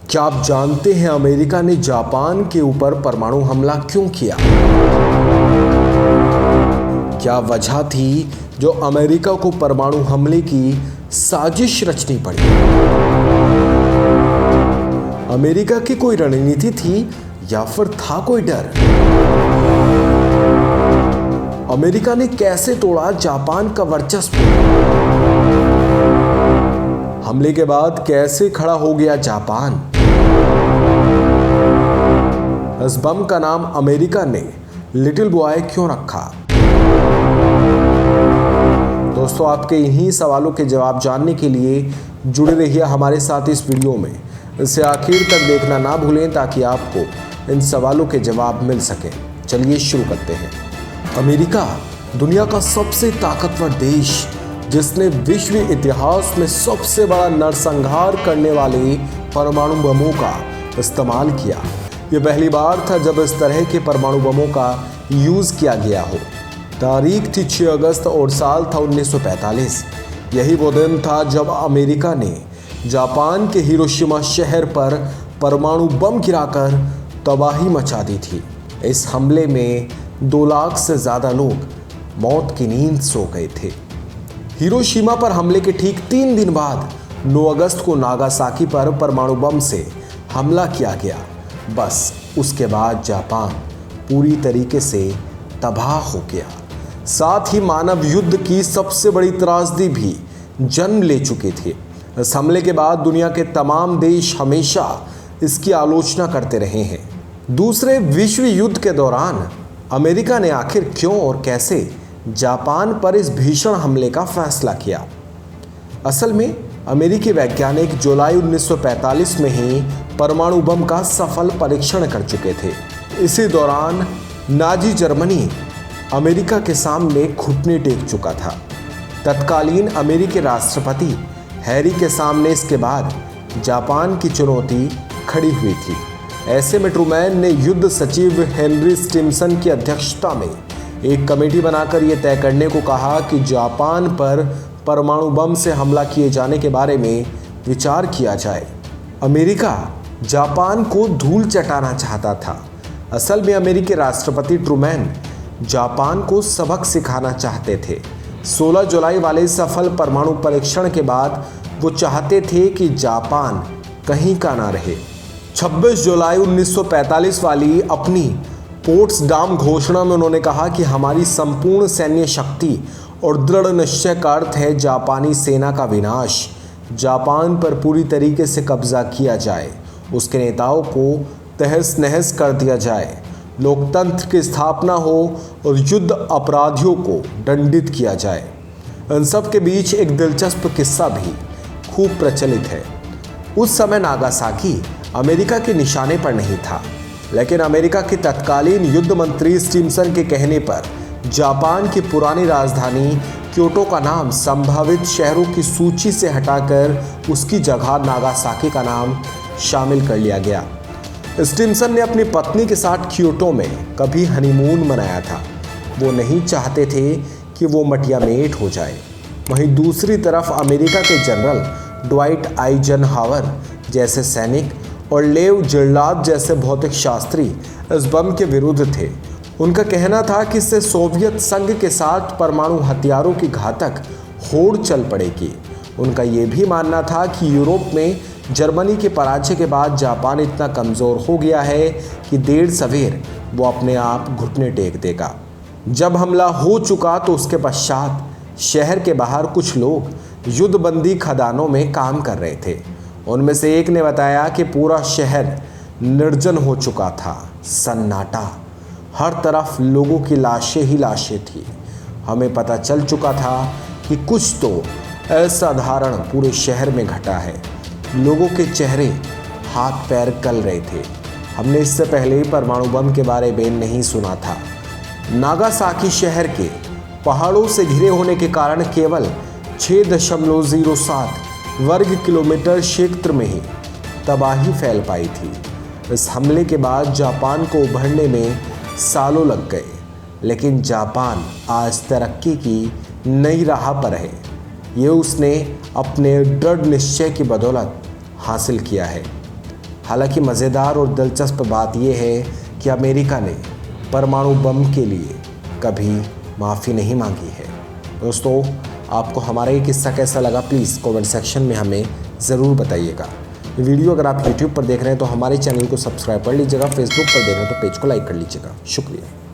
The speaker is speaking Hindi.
क्या आप जानते हैं अमेरिका ने जापान के ऊपर परमाणु हमला क्यों किया? क्या वजह थी जो अमेरिका को परमाणु हमले की साजिश रचनी पड़ी? अमेरिका की कोई रणनीति थी या फिर था कोई डर? अमेरिका ने कैसे तोड़ा जापान का वर्चस्व? हमले के बाद कैसे खड़ा हो गया जापान? इस बम का नाम अमेरिका ने लिटिल बॉय क्यों रखा? दोस्तों, आपके इन्हीं सवालों के जवाब जानने के लिए जुड़े रहिए हमारे साथ इस वीडियो में। इसे आखिर तक देखना ना भूलें ताकि आपको इन सवालों के जवाब मिल सके। चलिए शुरू करते हैं। अमेरिका दुनिया का सबसे ताकतवर देश, जिसने विश्व इतिहास में सबसे बड़ा नरसंहार करने वाले परमाणु बमों का इस्तेमाल किया। यह पहली बार था जब इस तरह के परमाणु बमों का यूज किया गया हो। तारीख थी 6 अगस्त और साल था 1945। यही वो दिन था जब अमेरिका ने जापान के हिरोशिमा शहर पर परमाणु बम गिराकर तबाही मचा दी थी। इस हमले में 2 लाख से ज़्यादा लोग मौत की नींद सो गए थे। हिरोशिमा पर हमले के ठीक 3 दिन बाद 9 अगस्त को नागासाकी पर परमाणु बम से हमला किया गया। बस उसके बाद जापान पूरी तरीके से तबाह हो गया। साथ ही मानव युद्ध की सबसे बड़ी त्रासदी भी जन्म ले चुके थे। इस हमले के बाद दुनिया के तमाम देश हमेशा इसकी आलोचना करते रहे हैं। दूसरे विश्व युद्ध के दौरान अमेरिका ने आखिर क्यों और कैसे जापान पर इस भीषण हमले का फैसला किया? असल में अमेरिकी वैज्ञानिक जुलाई 1945 में ही परमाणु बम का सफल परीक्षण कर चुके थे। इसी दौरान नाजी जर्मनी अमेरिका के सामने घुटने टेक चुका था। तत्कालीन अमेरिकी राष्ट्रपति हैरी के सामने इसके बाद जापान की चुनौती खड़ी हुई थी। ऐसे में ट्रूमैन ने युद्ध सचिव हेनरी स्टिम्सन की अध्यक्षता में एक कमेटी बनाकर यह तय करने को कहा कि जापान पर परमाणु बम से हमला किए जाने के बारे में विचार किया जाए। अमेरिका जापान को धूल चटाना चाहता था। असल में अमेरिकी राष्ट्रपति ट्रूमैन जापान को सबक सिखाना चाहते थे। 16 जुलाई वाले सफल परमाणु परीक्षण के बाद वो चाहते थे कि जापान कहीं का ना रहे। 26 जुलाई 1945 वाली अपनी पोट्सडाम घोषणा में उन्होंने कहा कि हमारी संपूर्ण सैन्य शक्ति और दृढ़ निश्चय का अर्थ है जापानी सेना का विनाश। जापान पर पूरी तरीके से कब्जा किया जाए, उसके नेताओं को तहस नहस कर दिया जाए, लोकतंत्र की स्थापना हो और युद्ध अपराधियों को दंडित किया जाए। इन सब के बीच एक दिलचस्प किस्सा भी खूब प्रचलित है। उस समय नागासाकी अमेरिका के निशाने पर नहीं था, लेकिन अमेरिका के तत्कालीन युद्ध मंत्री स्टिम्सन के कहने पर जापान की पुरानी राजधानी क्योटो का नाम संभावित शहरों की सूची से हटाकर उसकी जगह नागासाकी का नाम शामिल कर लिया गया। स्टिम्सन ने अपनी पत्नी के साथ क्योटो में कभी हनीमून मनाया था। वो नहीं चाहते थे कि वो मटियामेट हो जाए। वहीं दूसरी तरफ अमेरिका के जनरल ड्वाइट आइजनहावर जैसे सैनिक और लेव जिर्लाद जैसे भौतिक शास्त्री इस बम के विरुद्ध थे। उनका कहना था कि इससे सोवियत संघ के साथ परमाणु हथियारों की घातक होड़ चल पड़ेगी। उनका ये भी मानना था कि यूरोप में जर्मनी के पराजय के बाद जापान इतना कमज़ोर हो गया है कि देर सवेर वो अपने आप घुटने टेक देगा। जब हमला हो चुका तो उसके पश्चात शहर के बाहर कुछ लोग युद्धबंदी खदानों में काम कर रहे थे। उनमें से एक ने बताया कि पूरा शहर निर्जन हो चुका था, सन्नाटा, हर तरफ लोगों की लाशें ही लाशें थी। हमें पता चल चुका था कि कुछ तो असाधारण पूरे शहर में घटा है। लोगों के चेहरे हाथ पैर गल रहे थे। हमने इससे पहले परमाणु बम के बारे में नहीं सुना था। नागासाकी शहर के पहाड़ों से घिरे होने के कारण केवल 6.07 वर्ग किलोमीटर क्षेत्र में ही तबाही फैल पाई थी। इस हमले के बाद जापान को उभरने में सालों लग गए, लेकिन जापान आज तरक्की की नई राह पर है। ये उसने अपने दृढ़ निश्चय की बदौलत हासिल किया है। हालांकि मज़ेदार और दिलचस्प बात यह है कि अमेरिका ने परमाणु बम के लिए कभी माफ़ी नहीं मांगी है। दोस्तों, आपको हमारा ये किस्सा कैसा लगा प्लीज़ कमेंट सेक्शन में हमें ज़रूर बताइएगा। वीडियो अगर आप यूट्यूब पर देख रहे हैं तो हमारे चैनल को सब्सक्राइब कर लीजिएगा, फेसबुक पर देख रहे हैं तो पेज को लाइक कर लीजिएगा। शुक्रिया।